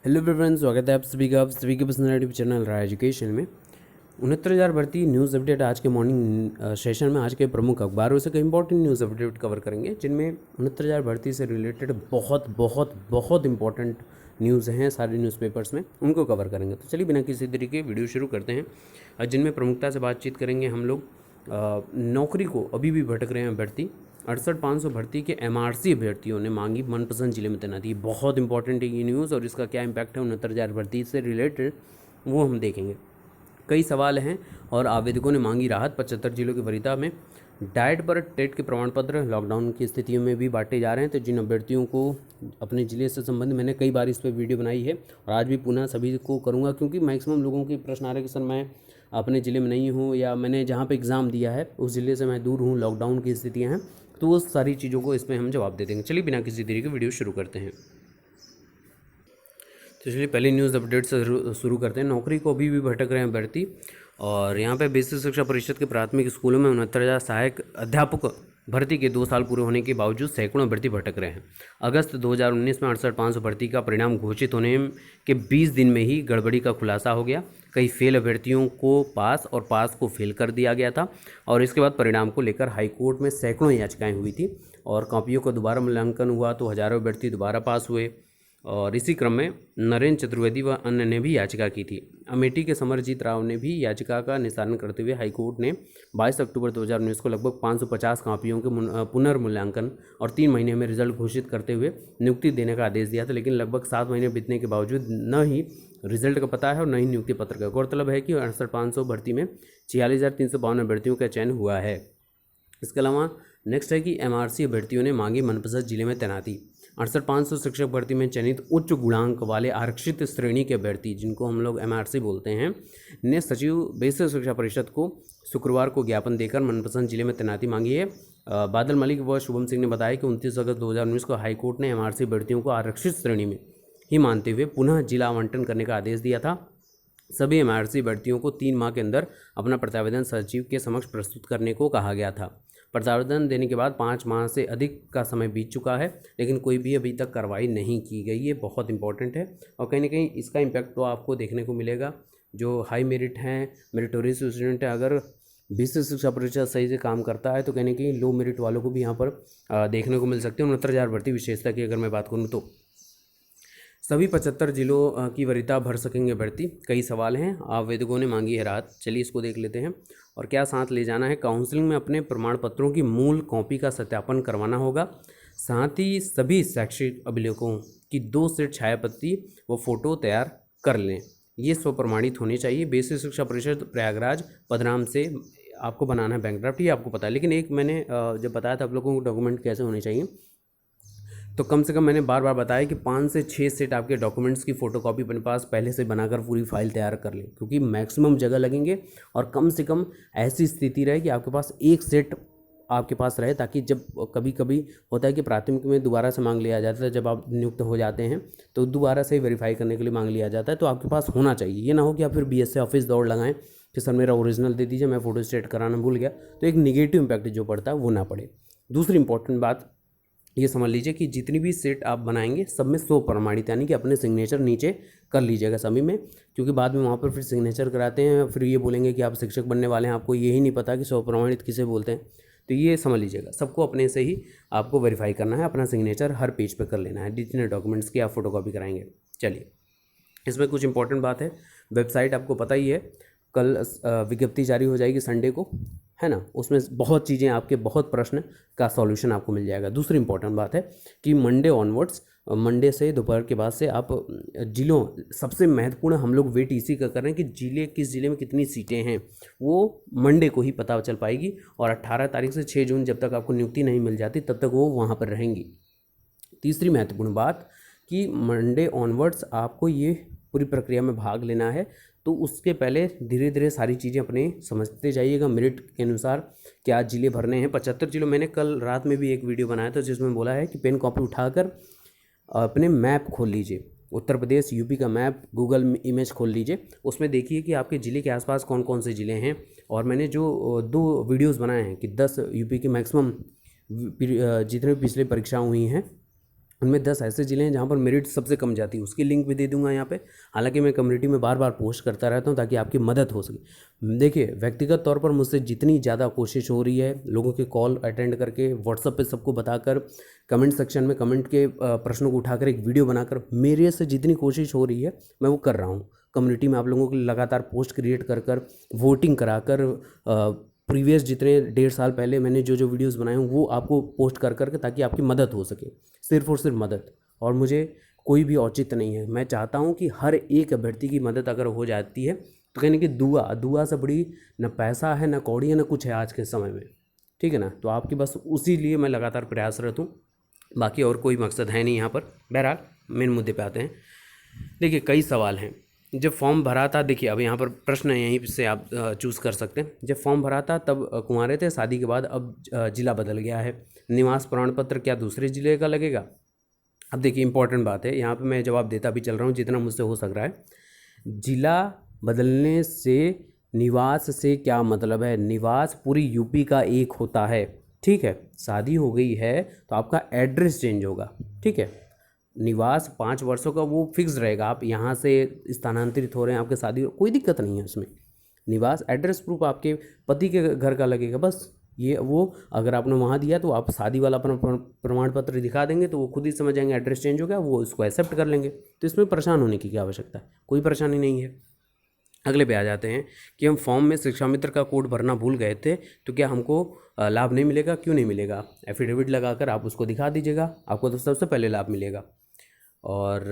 Hello friends, स्वागत है आप सभी के पसंद यूट्यूब चैनल रहा एजुकेशन में 69,000 भर्ती न्यूज़ अपडेट। आज के मॉर्निंग सेशन में आज के प्रमुख अखबारों से कई इंपॉर्टेंट न्यूज़ अपडेट कवर करेंगे, जिनमें 69,000 भर्ती से रिलेटेड बहुत बहुत बहुत इंपॉर्टेंट न्यूज़ हैं सारे न्यूज़पेपर्स में, उनको कवर करेंगे। तो चलिए बिना किसी तरीके वीडियो शुरू करते हैं, जिनमें प्रमुखता से बातचीत करेंगे हम लोग। नौकरी को अभी भी भटक रहे हैं अभ्यर्थी। 68,500 भर्ती के एमआरसी अभ्यर्थियों ने मांगी मनपसंद जिले में तैनाती। बहुत इंपॉर्टेंट है ये न्यूज़, और इसका क्या इम्पैक्ट है 69,000 भर्ती से रिलेटेड वो हम देखेंगे। कई सवाल हैं और आवेदकों ने मांगी राहत। 75 जिलों की वरीयता में डाइट पर टेट के प्रमाण पत्र लॉकडाउन की स्थितियों में भी बांटे जा रहे हैं। तो जिन अभ्यर्थियों को अपने ज़िले से संबंधित, मैंने कई बार इस पर वीडियो बनाई है और आज भी पुनः सभी को करूँगा, क्योंकि मैक्सिमम लोगों की प्रश्न आ रहे कि सर मैं अपने ज़िले में नहीं हूँ, या मैंने जहाँ पे एग्ज़ाम दिया है उस ज़िले से मैं दूर हूँ, लॉकडाउन की स्थितियाँ हैं। तो वो सारी चीज़ों को इसमें हम जवाब दे देंगे। चलिए बिना किसी देरी के वीडियो शुरू करते हैं। तो चलिए पहले न्यूज़ अपडेट से शुरू करते हैं। नौकरी को अभी भी भटक रहे हैं अभ्यर्थी, और यहाँ पे बेसिक शिक्षा परिषद के प्राथमिक स्कूलों में 69,000 सहायक अध्यापक भर्ती के 2 साल पूरे होने के बावजूद सैकड़ों भर्ती भटक रहे हैं। अगस्त 2019 में 68,500 भर्ती का परिणाम घोषित होने के 20 दिन में ही गड़बड़ी का खुलासा हो गया। कई फेल अभ्यर्थियों को पास और पास को फेल कर दिया गया था, और इसके बाद परिणाम को लेकर हाईकोर्ट में सैकड़ों याचिकाएं हुई थी, और कॉपियों का दोबारा मूल्यांकन हुआ तो हज़ारों अभ्यर्थी दोबारा पास हुए। और इसी क्रम में नरेंद्र चतुर्वेदी व अन्य ने भी याचिका की थी। अमेठी के समरजीत राव ने भी याचिका का निस्तारण करते हुए हाईकोर्ट ने 22 अक्टूबर 2019 को लगभग 550 कॉपियों के पुनर्मूल्यांकन और 3 महीने में रिजल्ट घोषित करते हुए नियुक्ति देने का आदेश दिया था। लेकिन लगभग 7 महीने बीतने के बावजूद न ही रिजल्ट का पता है और न ही नियुक्ति पत्र का। गौरतलब है कि 68,500 भर्ती में 46,352 अभ्यर्थियों का चयन हुआ है। इसके अलावा नेक्स्ट है कि एमआरसी अभ्यर्थियों ने मांगी मनपसंद जिले में तैनाती। 68,500 शिक्षक भर्ती में चयनित उच्च गुणांक वाले आरक्षित श्रेणी के अभ्यर्थी, जिनको हम लोग एमआरसी बोलते हैं, ने सचिव बेसिक शिक्षा परिषद को शुक्रवार को ज्ञापन देकर मनपसंद जिले में तैनाती मांगी है। बादल मलिक व शुभम सिंह ने बताया कि 29 अगस्त 2019 को हाईकोर्ट ने एमआरसी अभ्यर्थियों को आरक्षित श्रेणी में ही मानते हुए पुनः जिला आवंटन करने का आदेश दिया था। सभी एमआरसी अभ्यर्थियों को 3 माह के अंदर अपना प्रतिवेदन सचिव के समक्ष प्रस्तुत करने को कहा गया था। प्रतिवेदन देने के बाद 5 माह से अधिक का समय बीत चुका है, लेकिन कोई भी अभी तक कार्रवाई नहीं की गई। ये बहुत इंपॉर्टेंट है, और कहीं ना कहीं इसका इम्पैक्ट तो आपको देखने को मिलेगा। जो हाई मेरिट हैं, मेरिटोरियस स्टूडेंट है, अगर बेसिक शिक्षा परिषद सही से काम करता है तो कहीं ना कहीं लो मेरिट वालों को भी यहाँ पर देखने को मिल सकते हैं। 69,000 भर्ती विशेषता की अगर मैं बात करूँ तो सभी 75 जिलों की वरीयता भर सकेंगे भर्ती। कई सवाल हैं, आवेदकों ने मांगी है राहत। चलिए इसको देख लेते हैं। और क्या साथ ले जाना है, काउंसलिंग में अपने प्रमाण पत्रों की मूल कॉपी का सत्यापन करवाना होगा। साथ ही सभी शैक्षिक अभिलेखों की 2 सेट छायाप्रति व फोटो तैयार कर लें। ये स्वप्रमाणित होने चाहिए। बेसिक शिक्षा परिषद प्रयागराज पदनाम से आपको बनाना है बैंक ड्राफ्ट, ये आपको पता है। लेकिन एक मैंने जब बताया था आप लोगों को डॉक्यूमेंट कैसे होने चाहिए, तो कम से कम मैंने बार बार बताया कि 5 से 6 सेट आपके डॉक्यूमेंट्स की फ़ोटोकॉपी अपने पास पहले से बनाकर पूरी फाइल तैयार कर लें, क्योंकि मैक्सिमम जगह लगेंगे। और कम से कम ऐसी स्थिति रहे कि आपके पास एक सेट आपके पास रहे, ताकि जब कभी कभी होता है कि प्राथमिक में दोबारा से मांग लिया जाता है, जब आप नियुक्त हो जाते हैं तो दोबारा से वेरीफाई करने के लिए मांग लिया जाता है, तो आपके पास होना चाहिए। ये ना हो कि आप फिर बीएसए ऑफिस दौड़ लगाएं कि सर मेरा ओरिजिनल दे दीजिए, मैं फ़ोटो स्टेट कराना भूल गया, तो एक निगेटिव इम्पैक्ट जो पड़ता है वो ना पड़े। दूसरी इंपॉर्टेंट बात ये समझ लीजिए कि जितनी भी सेट आप बनाएंगे सब में 100 प्रमाणित, यानी कि अपने सिग्नेचर नीचे कर लीजिएगा सभी में, क्योंकि बाद में वहाँ पर फिर सिग्नेचर कराते हैं, फिर ये बोलेंगे कि आप शिक्षक बनने वाले हैं, आपको यही नहीं पता कि 100 प्रमाणित किसे बोलते हैं। तो ये समझ लीजिएगा, सबको अपने से ही आपको वेरीफाई करना है, अपना सिग्नेचर हर पेज पर कर लेना है जितने डॉक्यूमेंट्स की आप फोटोकॉपी कराएंगे। चलिए इसमें कुछ इंपॉर्टेंट बात है। वेबसाइट आपको पता ही है, कल विज्ञप्ति जारी हो जाएगी संडे को, है ना। उसमें बहुत चीज़ें, आपके बहुत प्रश्न का सॉल्यूशन आपको मिल जाएगा। दूसरी इंपॉर्टेंट बात है कि मंडे ऑनवर्ड्स, मंडे से दोपहर के बाद से आप जिलों, सबसे महत्वपूर्ण हम लोग वेट इसी का कर रहे हैं कि जिले, किस जिले में कितनी सीटें हैं, वो मंडे को ही पता चल पाएगी। और 18 तारीख से 6 जून जब तक आपको नियुक्ति नहीं मिल जाती तब तक वो वहाँ पर रहेंगी। तीसरी महत्वपूर्ण बात कि मंडे ऑनवर्ड्स आपको ये पूरी प्रक्रिया में भाग लेना है, तो उसके पहले धीरे धीरे सारी चीज़ें अपने समझते जाइएगा। मेरिट के अनुसार क्या जिले भरने हैं, 75 जिलों। मैंने कल रात में भी एक वीडियो बनाया था जिसमें बोला है कि पेन कॉपी उठाकर अपने मैप खोल लीजिए, उत्तर प्रदेश यूपी का मैप गूगल इमेज खोल लीजिए, उसमें देखिए कि आपके ज़िले के आसपास कौन कौन से ज़िले हैं। और मैंने जो 2 वीडियोज़ बनाए हैं कि 10 यूपी के मैक्सिमम जितने भी पिछले परीक्षा हुई हैं उनमें 10 ऐसे ज़िले हैं जहाँ पर मेरिट सबसे कम जाती है, उसकी लिंक भी दे दूंगा यहाँ पे। हालांकि मैं कम्युनिटी में बार बार पोस्ट करता रहता हूँ ताकि आपकी मदद हो सके। देखिए, व्यक्तिगत तौर पर मुझसे जितनी ज़्यादा कोशिश हो रही है, लोगों के कॉल अटेंड करके, व्हाट्सअप पे सबको बताकर, कमेंट सेक्शन में कमेंट के प्रश्नों को उठाकर एक वीडियो बनाकर, मेरे से जितनी कोशिश हो रही है मैं वो कर रहा हूँ। कम्युनिटी में आप लोगों के लिए लगातार पोस्ट क्रिएट कर कर, वोटिंग कराकर, प्रीवियस जितने 1.5 साल पहले मैंने जो जो वीडियोस बनाए हैं वो आपको पोस्ट कर करके, ताकि आपकी मदद हो सके, सिर्फ और सिर्फ मदद। और मुझे कोई भी औचित्य नहीं है, मैं चाहता हूँ कि हर एक अभ्यर्थी की मदद अगर हो जाती है तो कहने की दुआ से बड़ी न पैसा है, न कौड़ी है, न कुछ है आज के समय में, ठीक है ना। तो आपकी बस उसी लिए मैं लगातार प्रयासरत हूँ, बाकी और कोई मकसद है नहीं यहाँ पर। बहरहाल मेन मुद्दे पे आते हैं। देखिए, कई सवाल हैं। जब फॉर्म भरा था, देखिए अब यहाँ पर प्रश्न है, यहीं से आप चूज़ कर सकते हैं। जब फॉर्म भरा था तब कुंवारे थे, शादी के बाद अब ज़िला बदल गया है। निवास प्रमाण पत्र क्या दूसरे ज़िले का लगेगा? अब देखिए, इंपॉर्टेंट बात है, यहाँ पे मैं जवाब देता भी चल रहा हूँ जितना मुझसे हो सक रहा है। ज़िला बदलने से निवास से क्या मतलब है? निवास पूरी यूपी का एक होता है, ठीक है। शादी हो गई है तो आपका एड्रेस चेंज होगा, ठीक है। निवास 5 वर्षों का वो फिक्स रहेगा, आप यहाँ से स्थानांतरित हो रहे हैं, आपके शादी, कोई दिक्कत नहीं है उसमें। निवास एड्रेस प्रूफ आपके पति के घर का लगेगा, बस ये वो अगर आपने वहाँ दिया तो आप शादी वाला अपना प्रमाण पत्र दिखा देंगे तो वो खुद ही समझ जाएंगे एड्रेस चेंज हो गया, वो इसको एक्सेप्ट कर लेंगे। तो इसमें परेशान होने की क्या आवश्यकता है? कोई परेशानी नहीं है। अगले पे आ जाते हैं कि हम फॉर्म में शिक्षा मित्र का कोड भरना भूल गए थे, तो क्या हमको लाभ नहीं मिलेगा? क्यों नहीं मिलेगा? एफिडेविट लगाकर आप उसको दिखा दीजिएगा, आपको तो सबसे पहले लाभ मिलेगा। और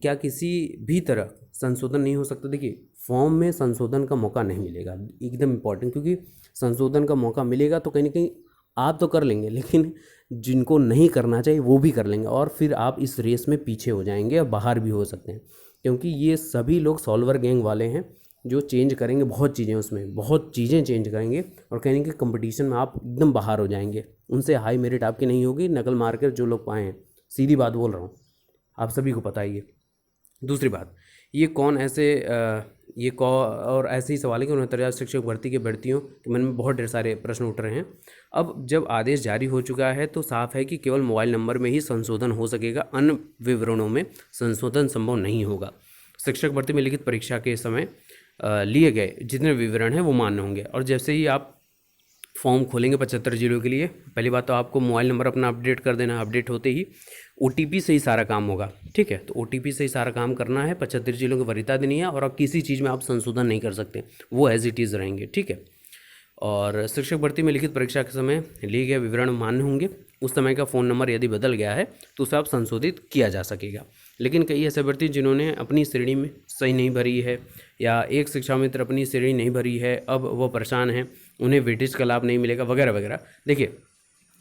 क्या किसी भी तरह संशोधन नहीं हो सकता? देखिए, फॉर्म में संशोधन का मौका नहीं मिलेगा, एकदम इम्पॉर्टेंट, क्योंकि संशोधन का मौका मिलेगा तो कहीं ना कहीं आप तो कर लेंगे, लेकिन जिनको नहीं करना चाहिए वो भी कर लेंगे, और फिर आप इस रेस में पीछे हो जाएंगे और बाहर भी हो सकते हैं, क्योंकि ये सभी लोग सॉल्वर गैंग वाले हैं जो चेंज करेंगे बहुत चीज़ें, उसमें बहुत चीज़ें चेंज करेंगे, और कहने के कंपटीशन में आप एकदम बाहर हो जाएंगे, उनसे हाई मेरिट आपकी नहीं होगी, नकल मार कर जो लोग पाए हैं, सीधी बात बोल रहा हूँ, आप सभी को पता ही है। दूसरी बात, ये कौन ऐसे और ऐसे ही सवाल है कि 69,000 शिक्षक भर्ती के अभ्यर्थियों के मन में बहुत ढेर सारे प्रश्न उठ रहे हैं। अब जब आदेश जारी हो चुका है तो साफ है कि केवल मोबाइल नंबर में ही संशोधन हो सकेगा, अन्य विवरणों में संशोधन संभव नहीं होगा। शिक्षक भर्ती में लिखित परीक्षा के समय लिए गए जितने विवरण हैं वो मान्य होंगे। और जैसे ही आप फॉर्म खोलेंगे 75 जिलों के लिए, पहली बात तो आपको मोबाइल नंबर अपना अपडेट कर देना है, अपडेट होते ही OTP से ही सारा काम होगा, ठीक है। तो OTP से ही सारा काम करना है, 75 जिलों की वरीयता देनी है, और अब किसी चीज़ में आप संशोधन नहीं कर सकते, वो एज इट इज़ रहेंगे, ठीक है। और शिक्षक भर्ती में लिखित परीक्षा के समय लिए गए विवरण मान्य होंगे। उस समय का फ़ोन नंबर यदि बदल गया है तो उसे आप संशोधित किया जा सकेगा। लेकिन कई ऐसे अभ्यर्थी जिन्होंने अपनी श्रेणी में सही नहीं भरी है, या एक शिक्षा मित्र अपनी श्रेणी नहीं भरी है, अब वो परेशान हैं, उन्हें वेटेज का लाभ नहीं मिलेगा, वगैरह वगैरह। देखिए,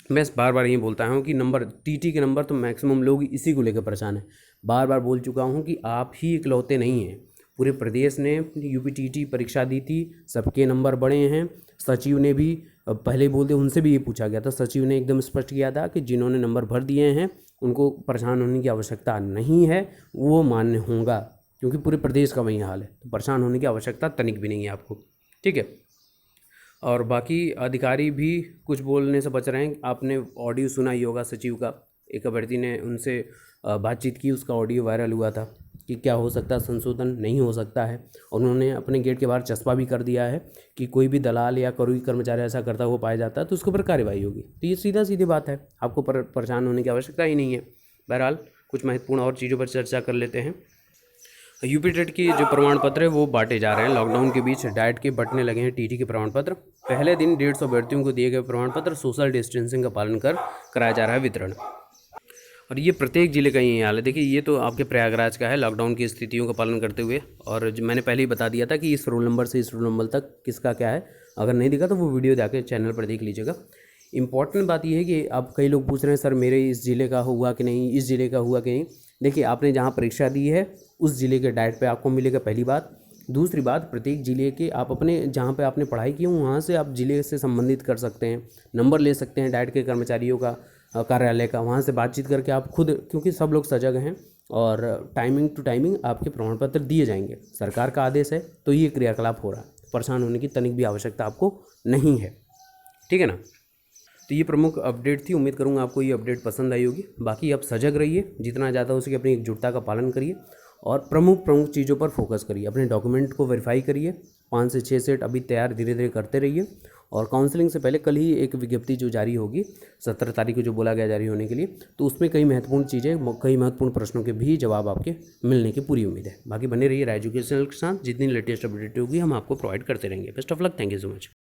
मैं बार बार ये बोलता हूँ कि नंबर, TT के नंबर तो मैक्सिमम लोग इसी को लेकर परेशान हैं। बार बार बोल चुका हूँ कि आप ही इकलौते नहीं हैं, पूरे प्रदेश ने UPTT परीक्षा दी थी, सबके नंबर बढ़े हैं। सचिव ने भी पहले बोल दिया, उनसे भी ये पूछा गया था, सचिव ने एकदम स्पष्ट किया था कि जिन्होंने नंबर भर दिए हैं उनको परेशान होने की आवश्यकता नहीं है, वो मान्य होगा, क्योंकि पूरे प्रदेश का वही हाल है, तो परेशान होने की आवश्यकता तनिक भी नहीं है आपको, ठीक है। और बाकी अधिकारी भी कुछ बोलने से बच रहे हैं। आपने ऑडियो सुना ही होगा सचिव का, एक अभ्यर्थी ने उनसे बातचीत की, उसका ऑडियो वायरल हुआ था कि क्या हो सकता है, संशोधन नहीं हो सकता है। उन्होंने अपने गेट के बाहर चस्पा भी कर दिया है कि कोई भी दलाल या कोई कर्मचारी ऐसा करता हुआ पाया जाता है तो उसके ऊपर कार्रवाई होगी। तो ये सीधा सीधी बात है, आपको परेशान होने की आवश्यकता ही नहीं है। बहरहाल कुछ महत्वपूर्ण और चीज़ों पर चर्चा कर लेते हैं। UPTET की जो प्रमाण पत्र है वो बांटे जा रहे हैं। लॉकडाउन के बीच डाइट के बंटने लगे हैं TT के प्रमाण पत्र। पहले दिन 150 अभ्यर्थियों को दिए गए प्रमाण पत्र सोशल डिस्टेंसिंग का पालन कर कराया जा रहा है वितरण। और ये प्रत्येक जिले का ही हाल है। देखिए, ये तो आपके प्रयागराज का है, लॉकडाउन की स्थितियों का पालन करते हुए। और मैंने पहले ही बता दिया था कि इस रोल नंबर से इस रोल नंबर तक किसका क्या है। अगर नहीं दिखा तो वो वीडियो जाके चैनल पर देख लीजिएगा। इंपॉर्टेंट बात यह है कि अब कई लोग पूछ रहे हैं सर मेरे इस ज़िले का हुआ कि नहीं, इस ज़िले का हुआ कि नहीं। देखिए, आपने जहाँ परीक्षा दी है उस ज़िले के डाइट पे आपको मिलेगा, पहली बात। दूसरी बात, प्रत्येक ज़िले के आप अपने जहाँ पे आपने पढ़ाई की वहाँ से आप ज़िले से संबंधित कर सकते हैं, नंबर ले सकते हैं डाइट के कर्मचारियों का, कार्यालय का, वहाँ से बातचीत करके आप खुद, क्योंकि सब लोग सजग हैं और टाइमिंग टू टाइमिंग आपके प्रमाण पत्र दिए जाएंगे। सरकार का आदेश है तो ये क्रियाकलाप हो रहा है, परेशान होने की तनिक भी आवश्यकता आपको नहीं है, ठीक है ना। तो ये प्रमुख अपडेट थी। उम्मीद करूँगा आपको ये अपडेट पसंद आई होगी। बाकी आप सजग रहिए, जितना ज़्यादा हो सके अपनी एकजुटता का पालन करिए और प्रमुख प्रमुख चीज़ों पर फोकस करिए। अपने डॉक्यूमेंट को वेरीफाई करिए। 5 से 6 सेट अभी तैयार धीरे धीरे करते रहिए। और काउंसलिंग से पहले कल ही एक विज्ञप्ति जो जारी होगी 17 तारीख को, जो बोला गया जारी होने के लिए, तो उसमें कई महत्वपूर्ण चीज़ें, कई महत्वपूर्ण प्रश्नों के भी जवाब आपके मिलने की पूरी उम्मीद है। बाकी बने रहिए राय एजुकेशनल के साथ। जितनी लेटेस्ट अपडेट होगी हम आपको प्रोवाइड करते रहेंगे। Best of luck. Thank you so much.